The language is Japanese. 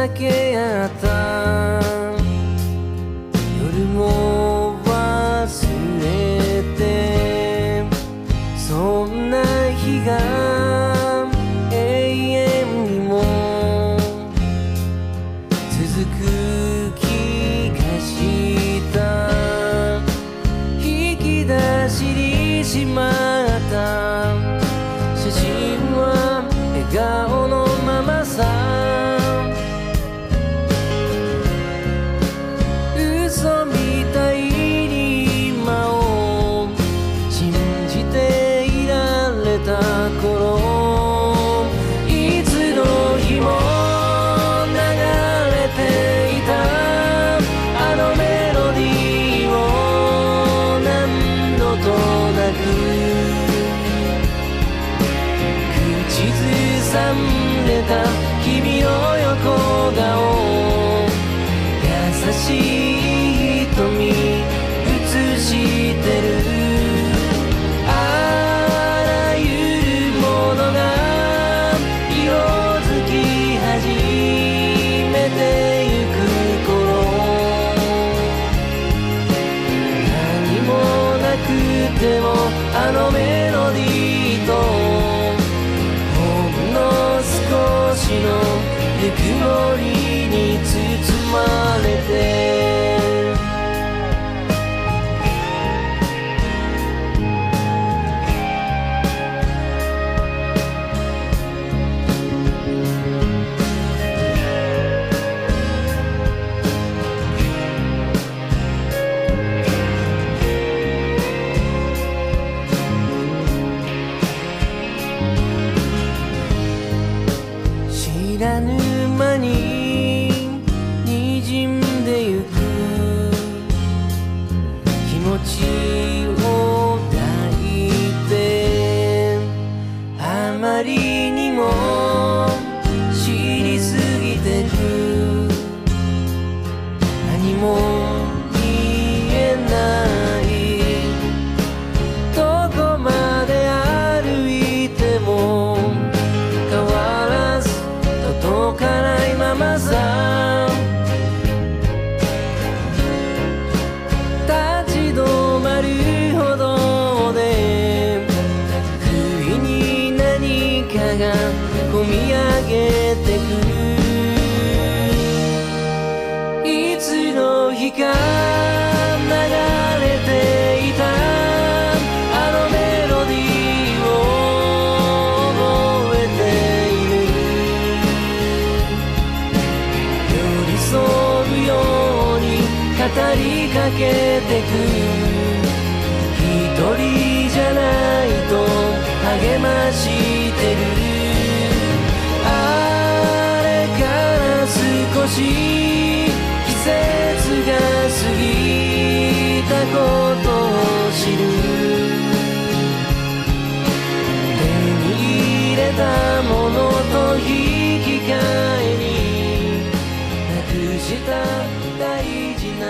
だけあった夜も忘れて、そんな日が永遠にも続く気がした。引き出しにしまった写真は笑顔のままさ。嘘みたいに今を信じていられた頃、いつの日も流れていたあのメロディーを何度となく口ずさんでた君の横顔、優しい瞳映してる。あらゆるものが色づき始めてゆく頃、何もなくてもあのメロディーとほんの少しのぬくもりに包まれて、知らぬ間に滲んでゆく気持ちを抱いて、あまりにも知りすぎてく、何も言えない。どこまで歩いても変わらず届かないままさ。立ち止まるほどで不意に何かがこみ上げてくる。いつの日か流れていたあのメロディーを覚えている。寄り添うように語りかけてく、一人じゃないと励ましてる。あれから少し季節が過ぎたことを知る。手に入れたものと引き換えになくした大事な